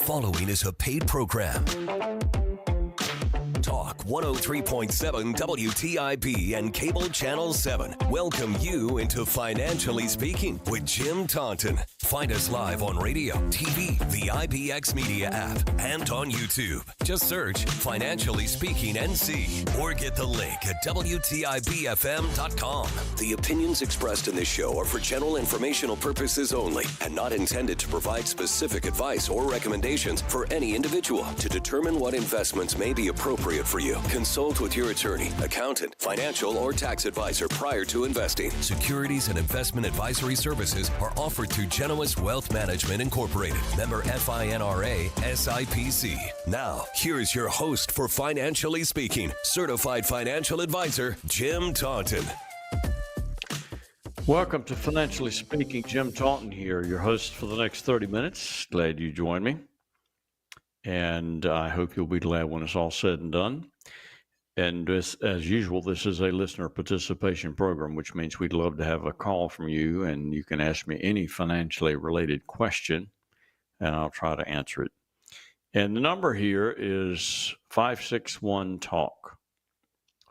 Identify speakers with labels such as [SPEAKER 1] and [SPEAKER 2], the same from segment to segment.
[SPEAKER 1] following is a paid program. Talk 103.7 WTIP and Cable Channel 7 welcome you into Financially Speaking with Jim Taunton. Find us live on radio, TV, the IPX Media app, and on YouTube. Just search Financially Speaking NC or get the link at WTIPFM.com. The opinions expressed in this show are for general informational purposes only and not intended to provide specific advice or recommendations for any individual. To determine what investments may be appropriate for you, consult with your attorney, accountant, financial, or tax advisor prior to investing. Securities and investment advisory services are offered through Genoas Wealth Management Incorporated, member FINRA SIPC. Now, here's your host for Financially Speaking, certified financial advisor, Jim Taunton.
[SPEAKER 2] Welcome to Financially Speaking. Jim Taunton here, your host for the next 30 minutes. Glad you joined me. And I hope you'll be glad when it's all said and done. And as usual, this is a listener participation program, which means we'd love to have a call from you, and you can ask me any financially related question, and I'll try to answer it. And the number here is 561-TALK,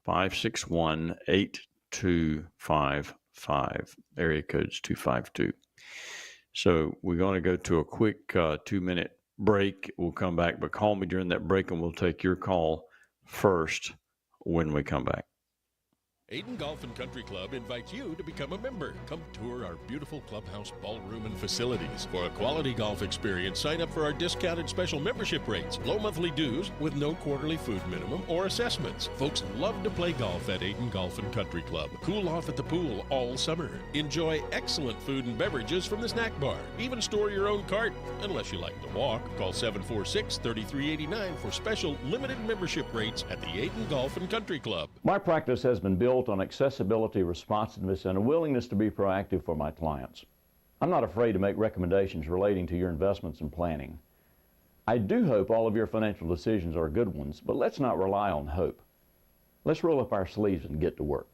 [SPEAKER 2] 561-8255, area code's 252. So we're going to go to a quick 2-minute break. We'll come back, but call me during that break and we'll take your call first when we come back.
[SPEAKER 3] Aiden Golf and Country Club invites you to become a member. Come tour our beautiful clubhouse, ballroom, and facilities. For a quality golf experience, sign up for our discounted special membership rates, low monthly dues with no quarterly food minimum or assessments. Folks love to play golf at Aiden Golf and Country Club. Cool off at the pool all summer. Enjoy excellent food and beverages from the snack bar. Even store your own cart, unless you like to walk. Call 746-3389 for special limited membership rates at the Aiden Golf and Country Club.
[SPEAKER 4] My practice has been built on accessibility, responsiveness, and a willingness to be proactive for my clients. I'm not afraid to make recommendations relating to your investments and planning. I do hope all of your financial decisions are good ones, but let's not rely on hope. Let's roll up our sleeves and get to work.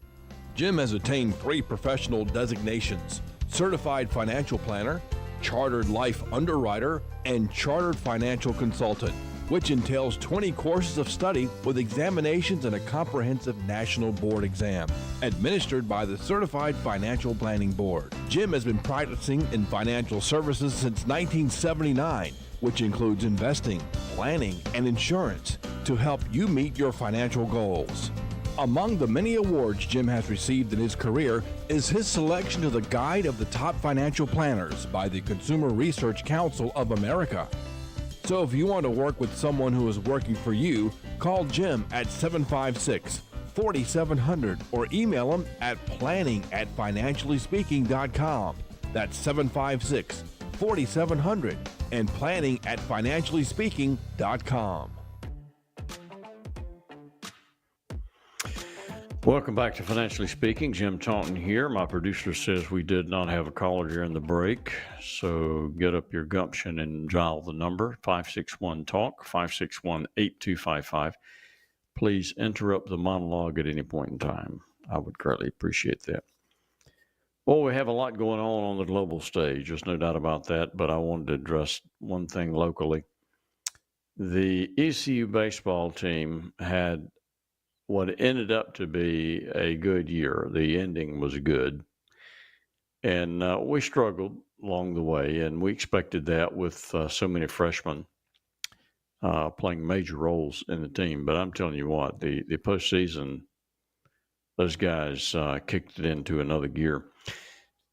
[SPEAKER 5] Jim has attained 3 professional designations: Certified Financial Planner, Chartered Life Underwriter, and Chartered Financial Consultant, which entails 20 courses of study with examinations and a comprehensive national board exam, administered by the Certified Financial Planning Board. Jim has been practicing in financial services since 1979, which includes investing, planning, and insurance to help you meet your financial goals. Among the many awards Jim has received in his career is his selection to the Guide of the Top Financial Planners by the Consumer Research Council of America. So if you want to work with someone who is working for you, call Jim at 756-4700 or email him at planning@financiallyspeaking.com. That's 756-4700 and planning@financiallyspeaking.com.
[SPEAKER 2] Welcome back to Financially Speaking. Jim Taunton here. My producer says we did not have a caller during the break, so get up your gumption and dial the number, 561-TALK, 561-8255. Please interrupt the monologue at any point in time. I would greatly appreciate that. Well, we have a lot going on the global stage. There's no doubt about that, but I wanted to address one thing locally. The ECU baseball team had what ended up to be a good year. The ending was good. And we struggled along the way, and we expected that with so many freshmen playing major roles in the team. But I'm telling you what, the postseason, those guys kicked it into another gear.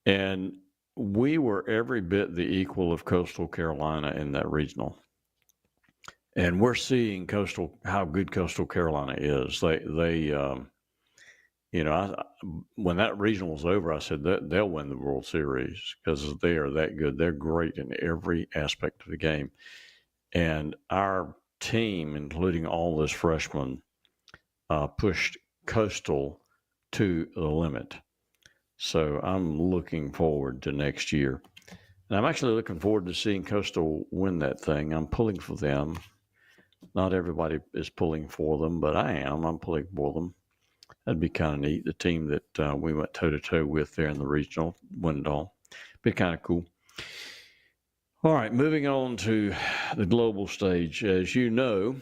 [SPEAKER 2] And we were every bit the equal of Coastal Carolina in that regional. And we're seeing how good Coastal Carolina is. They when that regional was over, I said that they'll win the World Series because they are that good. They're great in every aspect of the game. And our team, including all those freshmen, pushed Coastal to the limit. So I'm looking forward to next year. And I'm actually looking forward to seeing Coastal win that thing. I'm pulling for them. Not everybody is pulling for them, but I am. I'm pulling for them. That'd be kind of neat. The team that we went toe-to-toe with there in the regional, win it all. Be kind of cool. All right, moving on to the global stage. As you know,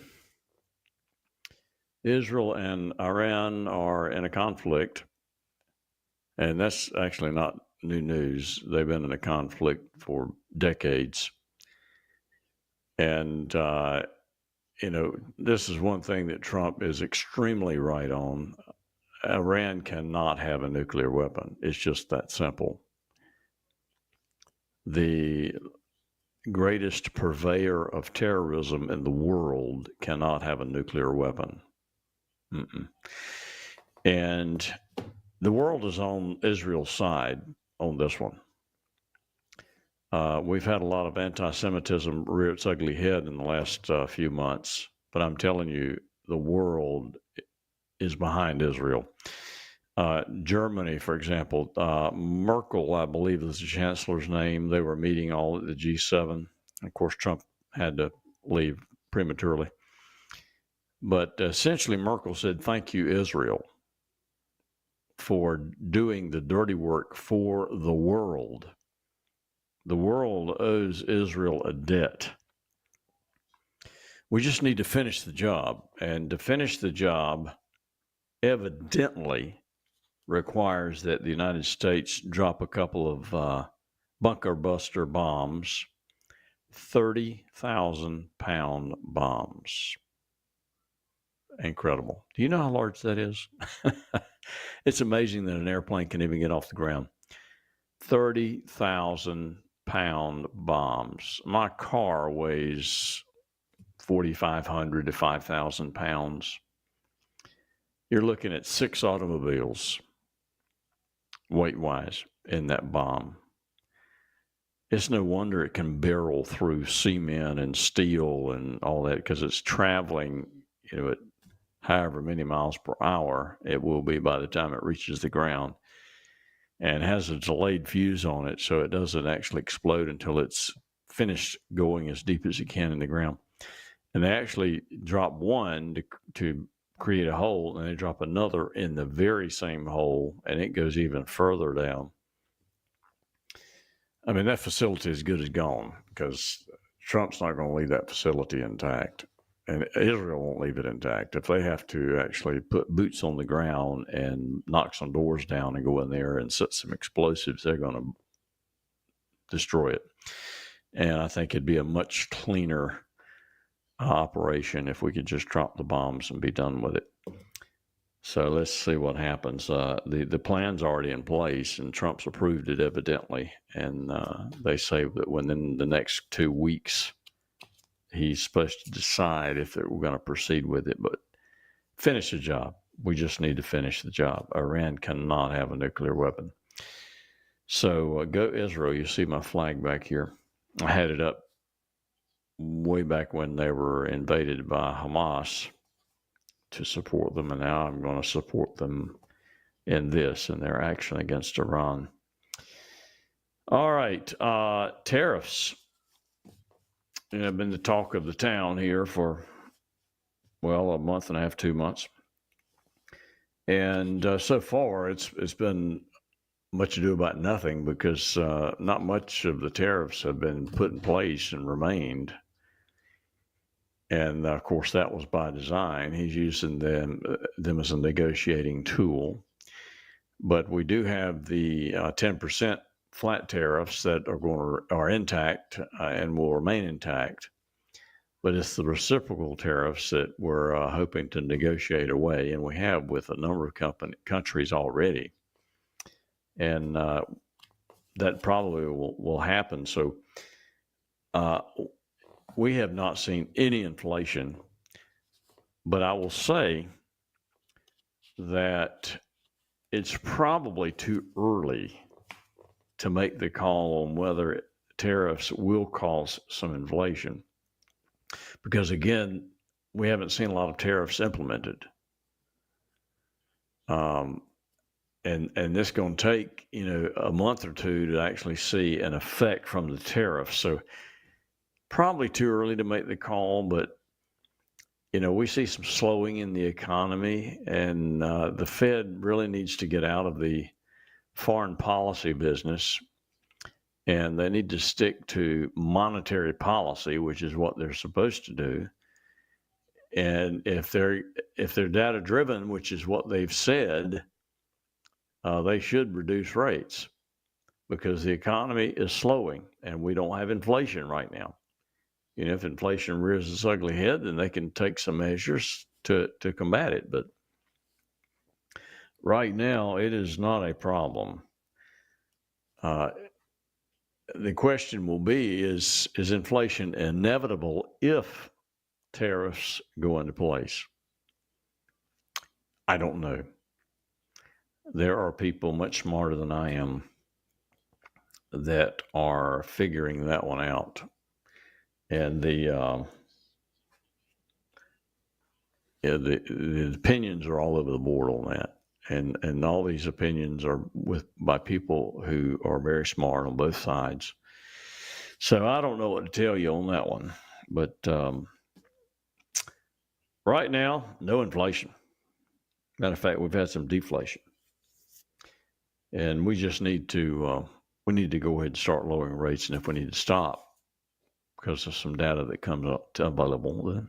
[SPEAKER 2] Israel and Iran are in a conflict, and that's actually not new news. They've been in a conflict for decades. And, this is one thing that Trump is extremely right on. Iran cannot have a nuclear weapon. It's just that simple. The greatest purveyor of terrorism in the world cannot have a nuclear weapon. And the world is on Israel's side on this one. We've had a lot of anti-Semitism rear its ugly head in the last few months, but I'm telling you, the world is behind Israel. Germany, for example, Merkel, I believe is the chancellor's name. They were meeting all at the G7. Of course, Trump had to leave prematurely. But essentially, Merkel said, "Thank you, Israel, for doing the dirty work for the world." The world owes Israel a debt. We just need to finish the job. And to finish the job evidently requires that the United States drop a couple of bunker buster bombs, 30,000-pound bombs. Incredible. Do you know how large that is? It's amazing that an airplane can even get off the ground. 30,000-pound bombs. My car weighs 4,500 to 5,000 pounds. You're looking at 6 automobiles, weight-wise, in that bomb. It's no wonder it can barrel through cement and steel and all that, because it's traveling, at however many miles per hour it will be by the time it reaches the ground, and has a delayed fuse on it, so it doesn't actually explode until it's finished going as deep as it can in the ground. And they actually drop one to create a hole, and they drop another in the very same hole, and it goes even further down. I mean, that facility is good as gone, because Trump's not going to leave that facility intact, and Israel won't leave it intact. If they have to actually put boots on the ground and knock some doors down and go in there and set some explosives, they're going to destroy it. And I think it'd be a much cleaner operation if we could just drop the bombs and be done with it. So let's see what happens. The plan's already in place, and Trump's approved it evidently. And they say that within the next 2 weeks, he's supposed to decide if we're going to proceed with it. But finish the job. We just need to finish the job. Iran cannot have a nuclear weapon. So go Israel. You see my flag back here. I had it up way back when they were invaded by Hamas to support them, and now I'm going to support them in their action against Iran. All right, tariffs. Have been the talk of the town here for, a month and a half, 2 months. And so far, it's been much ado about nothing, because not much of the tariffs have been put in place and remained. And of course, that was by design. He's using them as a negotiating tool. But we do have the 10% flat tariffs that are intact and will remain intact. But it's the reciprocal tariffs that we're hoping to negotiate away, and we have with a number of countries already. And that probably will happen. So we have not seen any inflation, but I will say that it's probably too early to make the call on whether tariffs will cause some inflation. Because again, we haven't seen a lot of tariffs implemented. And this is going to take, a month or two to actually see an effect from the tariffs. So probably too early to make the call, but, we see some slowing in the economy, and the Fed really needs to get out of the foreign policy business and they need to stick to monetary policy, which is what they're supposed to do. And if they're data driven, which is what they've said, they should reduce rates because the economy is slowing and we don't have inflation right now. If inflation rears its ugly head, then they can take some measures to combat it. But right now, it is not a problem. The question will be, is inflation inevitable if tariffs go into place? I don't know. There are people much smarter than I am that are figuring that one out. And the opinions are all over the board on that. And all these opinions are by people who are very smart on both sides. So I don't know what to tell you on that one. But right now, no inflation. Matter of fact, we've had some deflation. And we just need to go ahead and start lowering rates. And if we need to stop because of some data that comes up available, then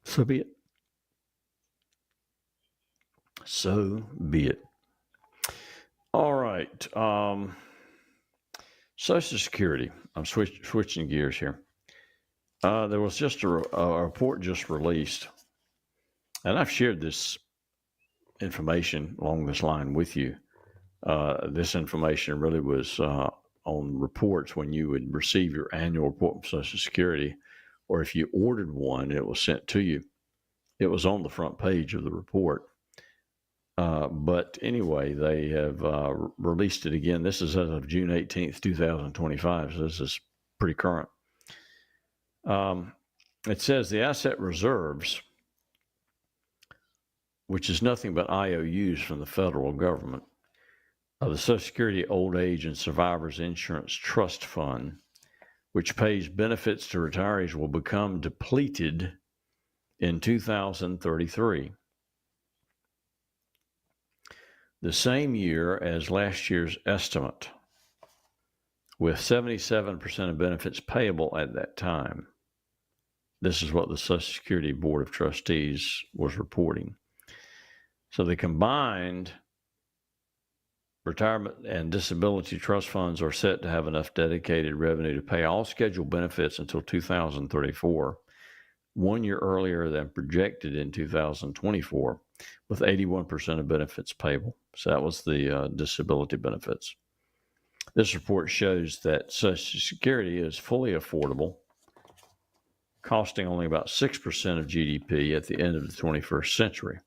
[SPEAKER 2] so be it. So be it. All right. Social Security. I'm switching gears here. There was just a report just released, and I've shared this information along this line with you. This information really was on reports when you would receive your annual report from Social Security, or if you ordered one, it was sent to you. It was on the front page of the report. But anyway, they have released it again. This is as of June 18th, 2025. So this is pretty current. It says the asset reserves, which is nothing but IOUs from the federal government, of the Social Security Old Age and Survivors Insurance Trust Fund, which pays benefits to retirees, will become depleted in 2033. The same year as last year's estimate, with 77% of benefits payable at that time. This is what the Social Security Board of Trustees was reporting. So the combined retirement and disability trust funds are set to have enough dedicated revenue to pay all scheduled benefits until 2034, 1 year earlier than projected in 2024, with 81% of benefits payable. So that was the disability benefits. This report shows that Social Security is fully affordable, costing only about 6% of GDP at the end of the 21st century.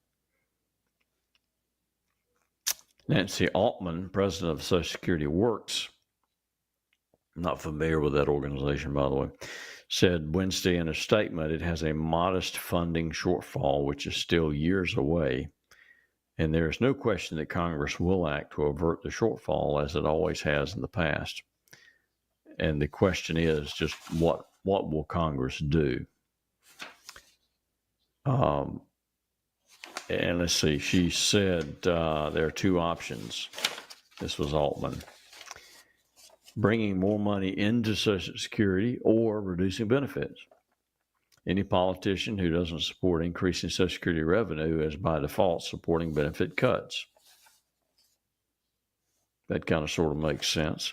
[SPEAKER 2] Nancy Altman, president of Social Security Works, I'm not familiar with that organization, by the way, said Wednesday in a statement it has a modest funding shortfall, which is still years away. And there is no question that Congress will act to avert the shortfall, as it always has in the past. And the question is just what will Congress do? And let's see, she said there are two options. This was Altman. Bringing more money into Social Security or reducing benefits. Any politician who doesn't support increasing Social Security revenue is by default supporting benefit cuts. That kind of sort of makes sense.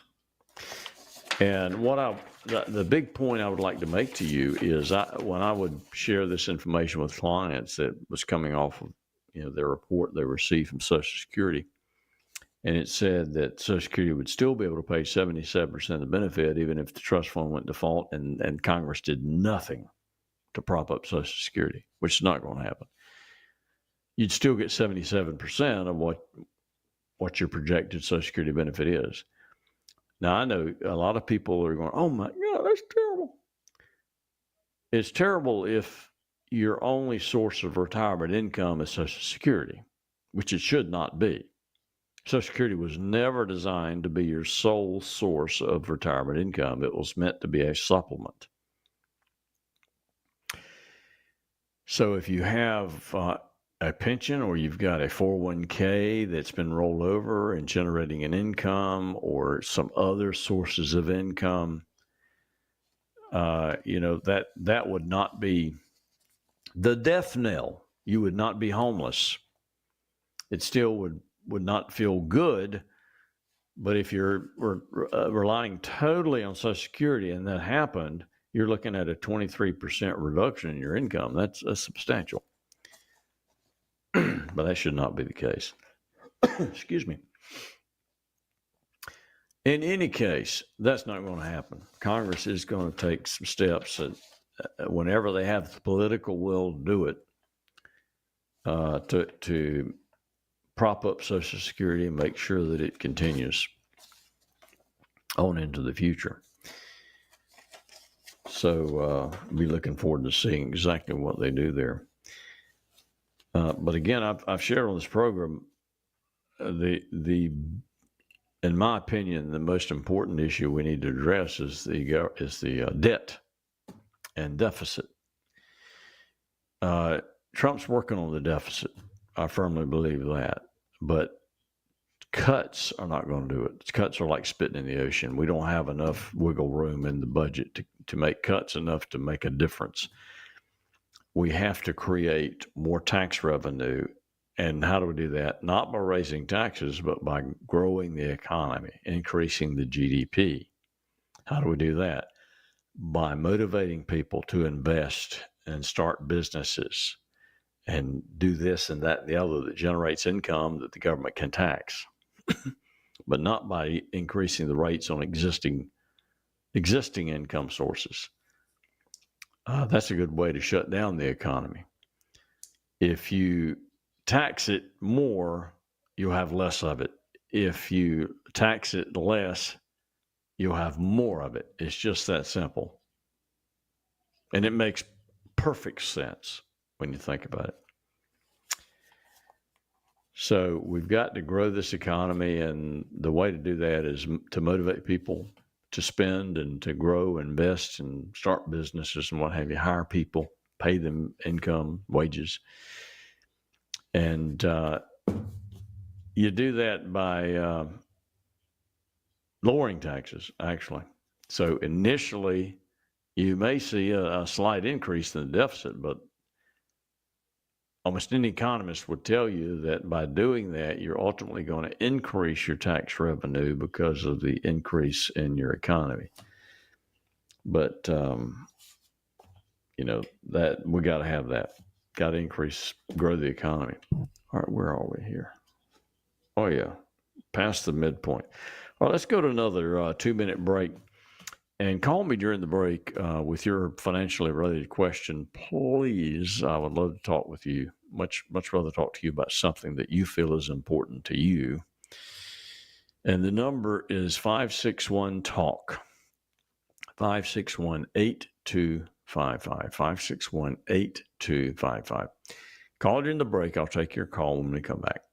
[SPEAKER 2] And the big point I would like to make to you is when I would share this information with clients that was coming off of their report they received from Social Security, and it said that Social Security would still be able to pay 77% of the benefit even if the trust fund went default and Congress did nothing to prop up Social Security, which is not going to happen. You'd still get 77% of what your projected Social Security benefit is. Now, I know a lot of people are going, oh my God, that's terrible. It's terrible if your only source of retirement income is Social Security, which it should not be. Social Security was never designed to be your sole source of retirement income. It was meant to be a supplement. So if you have a pension, or you've got a 401k that's been rolled over and generating an income, or some other sources of income, that would not be the death knell. You would not be homeless. It still would not feel good. But if you're relying totally on Social Security and that happened, you're looking at a 23% reduction in your income. That's substantial. But that should not be the case. Excuse me. In any case, that's not going to happen. Congress is going to take some steps whenever they have the political will to do it, to prop up Social Security and make sure that it continues on into the future. So be looking forward to seeing exactly what they do there. But again, I've shared on this program in my opinion, the most important issue we need to address is the debt and deficit. Trump's working on the deficit. I firmly believe that. But cuts are not going to do it. Cuts are like spitting in the ocean. We don't have enough wiggle room in the budget to make cuts enough to make a difference. We have to create more tax revenue. And how do we do that? Not by raising taxes, but by growing the economy, increasing the GDP. How do we do that? By motivating people to invest and start businesses and do this and that and the other that generates income that the government can tax, but not by increasing the rates on existing income sources. That's a good way to shut down the economy. If you tax it more, you'll have less of it. If you tax it less, you'll have more of it. It's just that simple. And it makes perfect sense when you think about it. So we've got to grow this economy, and the way to do that is to motivate people to spend and to grow, invest, and start businesses and what have you, hire people, pay them income, wages. And you do that by lowering taxes, actually. So initially, you may see a slight increase in the deficit, but almost any economist would tell you that by doing that, you're ultimately going to increase your tax revenue because of the increase in your economy. But, that we got to have that. Got to grow the economy. All right, where are we here? Oh, yeah, past the midpoint. All right, let's go to another 2-minute break. And call me during the break with your financially related question, please. I would love to talk with you. Much rather talk to you about something that you feel is important to you. And the number is 561-TALK, 561-8255, 561-8255. Call during the break. I'll take your call when we come back.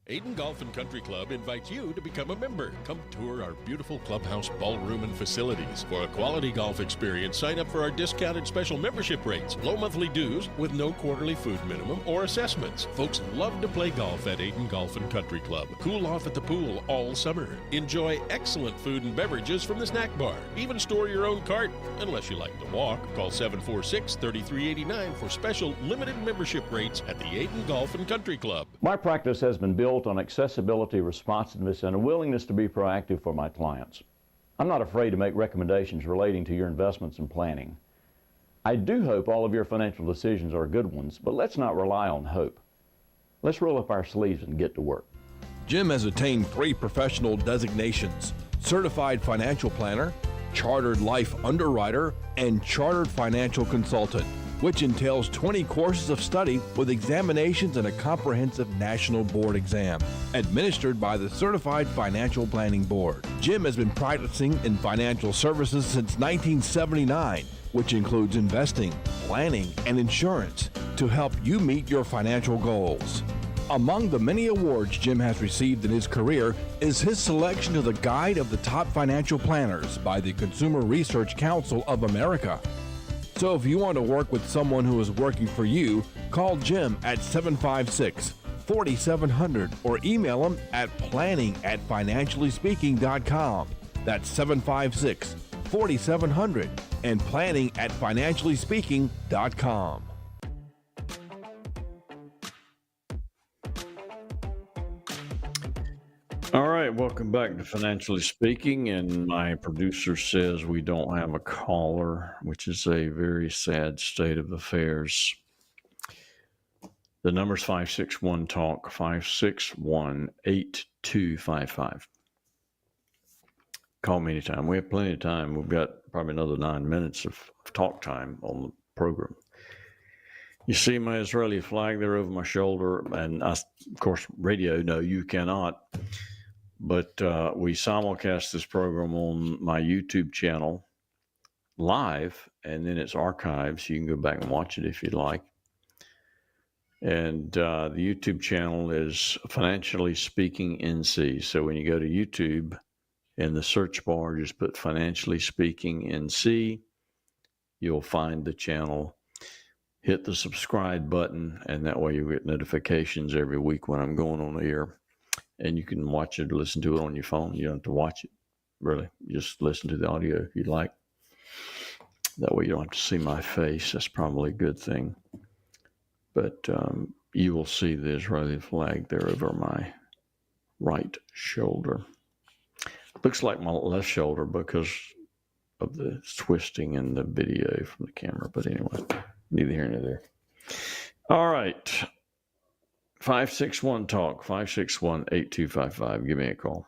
[SPEAKER 3] Aiden Golf and Country Club invites you to become a member. Come tour our beautiful clubhouse, ballroom, and facilities. For a quality golf experience, sign up for our discounted special membership rates, low monthly dues with no quarterly food minimum or assessments. Folks love to play golf at Aiden Golf and Country Club. Cool off at the pool all summer. Enjoy excellent food and beverages from the snack bar. Even store your own cart, unless you like to walk. Call 746-3389 for special limited membership rates at the Aiden Golf and Country Club.
[SPEAKER 4] My practice has been built on accessibility, responsiveness, and a willingness to be proactive for my clients. I'm not afraid to make recommendations relating to your investments and planning. I do hope all of your financial decisions are good ones, but let's not rely on hope. Let's roll up our sleeves and get to work.
[SPEAKER 5] Jim has attained 3 professional designations: Certified Financial Planner, Chartered Life Underwriter, and Chartered Financial Consultant, which entails 20 courses of study with examinations and a comprehensive national board exam, administered by the Certified Financial Planning Board. Jim has been practicing in financial services since 1979, which includes investing, planning, and insurance to help you meet your financial goals. Among the many awards Jim has received in his career is his selection to the Guide of the Top Financial Planners by the Consumer Research Council of America. So if you want to work with someone who is working for you, call Jim at 756-4700 or email him at planning@financiallyspeaking.com. That's 756-4700 and planning@financiallyspeaking.com.
[SPEAKER 2] All right, welcome back to Financially Speaking, and my producer says we don't have a caller, which is a very sad state of affairs. The number's 561-TALK, 561-8255. Call me anytime. We have plenty of time. We've got probably another 9 minutes of talk time on the program. You see my Israeli flag there over my shoulder, and I, of course, radio, no, you cannot. But we simulcast this program on my YouTube channel live, and then it's archived, so you can go back and watch it if you'd like. And the YouTube channel is Financially Speaking NC. So when you go to YouTube, in the search bar, just put Financially Speaking NC. You'll find the channel. Hit the subscribe button, and that way you get notifications every week when I'm going on the air. And you can watch it or listen to it on your phone. You don't have to watch it, really. Just listen to the audio if you'd like. That way you don't have to see my face. That's probably a good thing. But you will see the Israeli flag there over my right shoulder. Looks like my left shoulder because of the twisting in the video from the camera. But anyway, neither here nor there. All right. 561-TALK, 561-8255. Give me a call.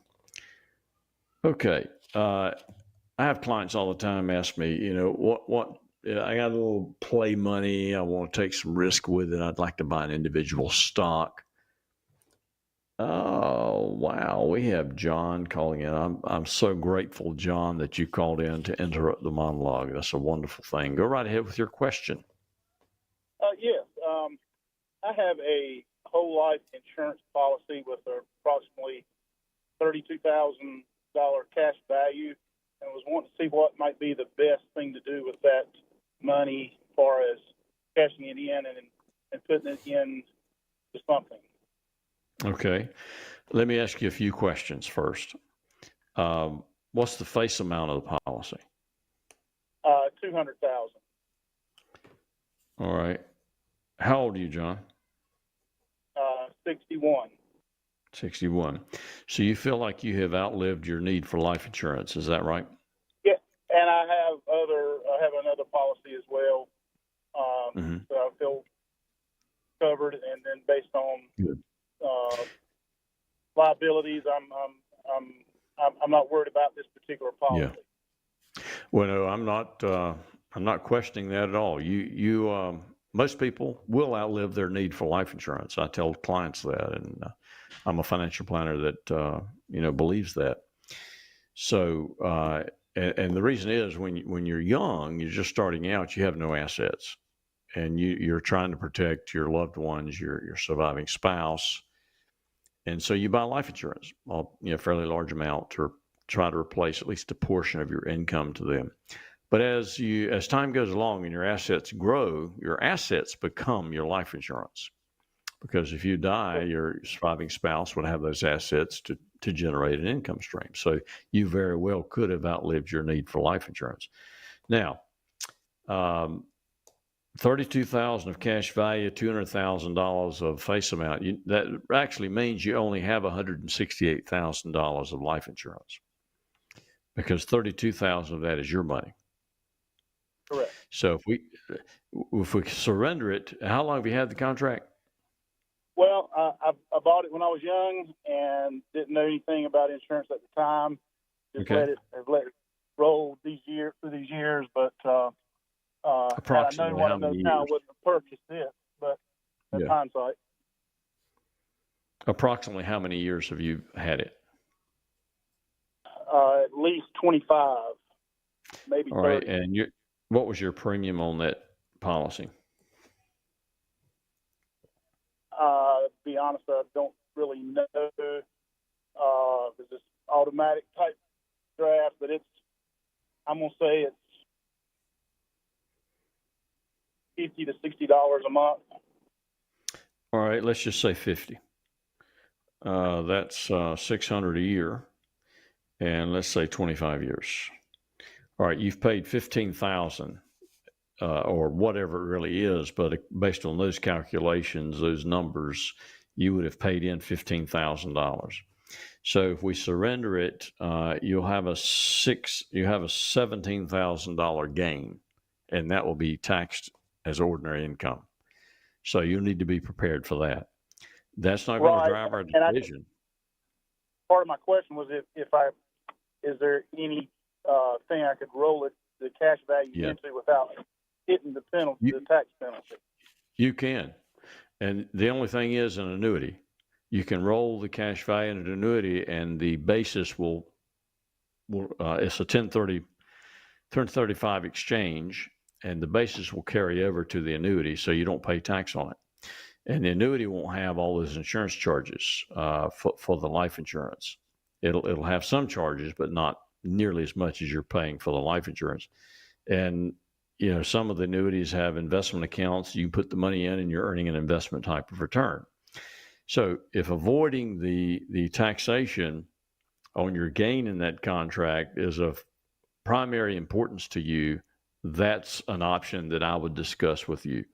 [SPEAKER 2] Okay. I have clients all the time ask me, what I got a little play money. I want to take some risk with it. I'd like to buy an individual stock. Oh, wow. We have John calling in. I'm so grateful, John, that you called in to interrupt the monologue. That's a wonderful thing. Go right ahead with your question.
[SPEAKER 6] Yes. I have a whole life insurance policy with approximately $32,000 cash value, and was wanting to see what might be the best thing to do with that money as far as cashing it in and putting it in to something.
[SPEAKER 2] Okay. Let me ask you a few questions first. What's the face amount of the policy?
[SPEAKER 6] $200,000.
[SPEAKER 2] All right. How old are you, John?
[SPEAKER 6] 61.
[SPEAKER 2] 61. So you feel like you have outlived your need for life insurance. Is that right?
[SPEAKER 6] Yeah, and I have another policy as well. So I feel covered, and then based on liabilities, I'm not worried about this particular policy.
[SPEAKER 2] Yeah. Well, no, I'm not questioning that at all. You most people will outlive their need for life insurance. I tell clients that, and I'm a financial planner that believes that. So, and the reason is when you're young, you're just starting out, you have no assets, and you're trying to protect your loved ones, your surviving spouse, and so you buy life insurance, a fairly large amount, to try to replace at least a portion of your income to them. But as time goes along and your assets grow, your assets become your life insurance. Because if you die, your surviving spouse would have those assets to generate an income stream. So you very well could have outlived your need for life insurance. Now, $32,000 of cash value, $200,000 of face amount. That actually means you only have $168,000 of life insurance, because $32,000 of that is your money.
[SPEAKER 6] Correct.
[SPEAKER 2] So if we surrender it, how long have you had the contract?
[SPEAKER 6] Well, I bought it when I was young and didn't know anything about insurance at the time. Just let it roll through these years. But
[SPEAKER 2] approximately
[SPEAKER 6] I know now I wouldn't have purchased it, but in hindsight.
[SPEAKER 2] Approximately how many years have you had it?
[SPEAKER 6] At least 25, maybe 30.
[SPEAKER 2] All right, and what was your premium on that policy?
[SPEAKER 6] To be honest, I don't really know. It's automatic type draft, but I'm gonna say it's $50 to $60 a month.
[SPEAKER 2] All right, let's just say 50. That's 600 a year, and let's say 25 years. All right, you've paid 15,000 or whatever it really is, but based on those calculations, those numbers, you would have paid in $15,000. So if we surrender it, you have a $17,000 gain, and that will be taxed as ordinary income. So you need to be prepared for that. That's not going to drive our decision.
[SPEAKER 6] Part of my question was is there any thing I could roll the cash value into without hitting the penalty, the tax penalty? You
[SPEAKER 2] can. And the only thing is an annuity. You can roll the cash value in an annuity, and the basis will it's a 1035 exchange, and the basis will carry over to the annuity, so you don't pay tax on it. And the annuity won't have all those insurance charges for the life insurance. It'll have some charges, but not nearly as much as you're paying for the life insurance. And some of the annuities have investment accounts. You put the money in, and you're earning an investment type of return. So if avoiding the taxation on your gain in that contract is of primary importance to you, that's an option that I would discuss with you.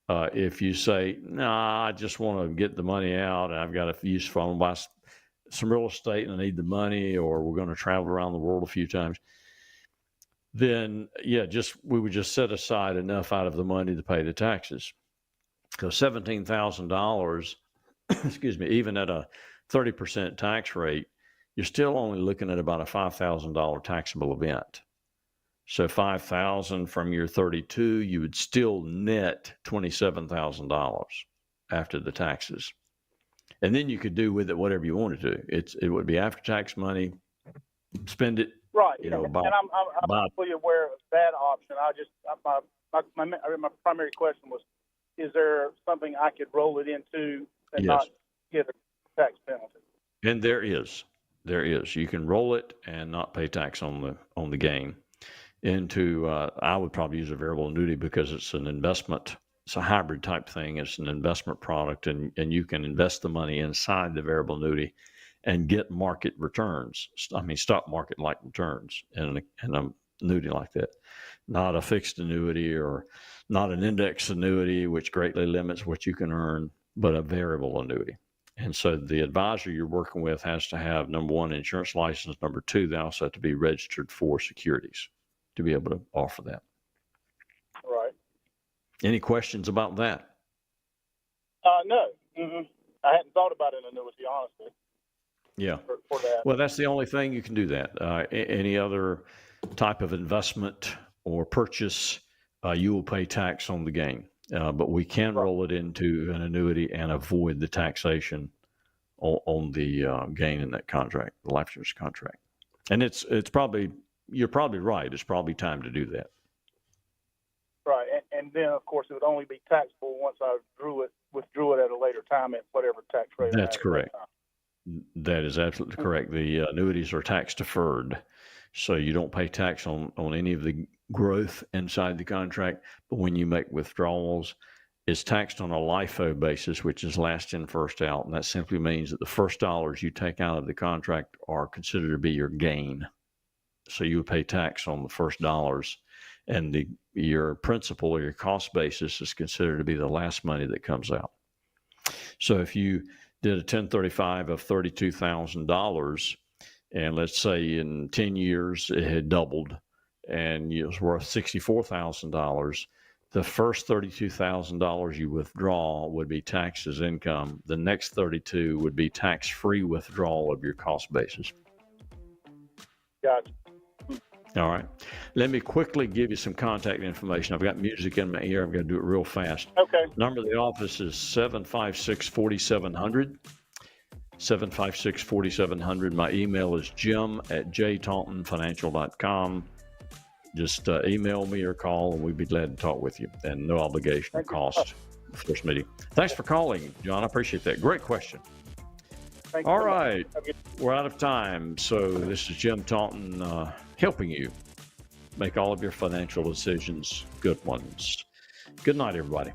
[SPEAKER 2] If you say, nah, I just want to get the money out, and I've got a use for it, buy some real estate and I need the money, or we're going to travel around the world a few times, then we would just set aside enough out of the money to pay the taxes. Because $17,000, excuse me, even at a 30% tax rate, you're still only looking at about a $5,000 taxable event. So $5,000 from your 32, you would still net $27,000 after the taxes. And then you could do with it whatever you wanted to. It would be after-tax money, spend it.
[SPEAKER 6] Right. And I'm fully aware of that option. My primary question was, is there something I could roll it into and not get a tax penalty?
[SPEAKER 2] And there is. You can roll it and not pay tax on the gain into, I would probably use a variable annuity because it's an investment. It's a hybrid type thing. It's an investment product, and you can invest the money inside the variable annuity and get market returns. I mean, stock market like returns in an annuity like that. Not a fixed annuity or not an index annuity, which greatly limits what you can earn, but a variable annuity. And so the advisor you're working with has to have, number one, insurance license. Number two, they also have to be registered for securities to be able to offer that.
[SPEAKER 6] Right.
[SPEAKER 2] Any questions about that?
[SPEAKER 6] No. Mm-hmm. I hadn't thought about an annuity, honestly.
[SPEAKER 2] Yeah.
[SPEAKER 6] For that.
[SPEAKER 2] Well, that's the only thing you can do that. Any other type of investment or purchase, you will pay tax on the gain. But we can roll it into an annuity and avoid the taxation on the gain in that contract, the life insurance contract. And you're probably right. It's probably time to do that.
[SPEAKER 6] Right. And then, of course, it would only be taxable once I withdrew it at a later time at whatever tax rate.
[SPEAKER 2] That's correct. That is absolutely correct. The annuities are tax deferred. So you don't pay tax on any of the growth inside the contract, but when you make withdrawals, it's taxed on a LIFO basis, which is last in, first out. And that simply means that the first dollars you take out of the contract are considered to be your gain. So you would pay tax on the first dollars, and your principal or your cost basis is considered to be the last money that comes out. So if you did a 1035 of $32,000, and let's say in 10 years it had doubled and it was worth $64,000, the first $32,000 you withdraw would be taxed as income. The next 32 would be tax-free withdrawal of your cost basis.
[SPEAKER 6] Gotcha.
[SPEAKER 2] All right. Let me quickly give you some contact information. I've got music in my ear. I've got to do it real fast.
[SPEAKER 6] Okay.
[SPEAKER 2] Number of the office is 756-4700. 756-4700. My email is jim@jtauntonfinancial.com. Just email me or call, and we'd be glad to talk with you. And no obligation or cost for this meeting. Thanks for calling, John. I appreciate that. Great question. All right. We're out of time. So this is Jim Taunton helping you make all of your financial decisions good ones. Good night, everybody.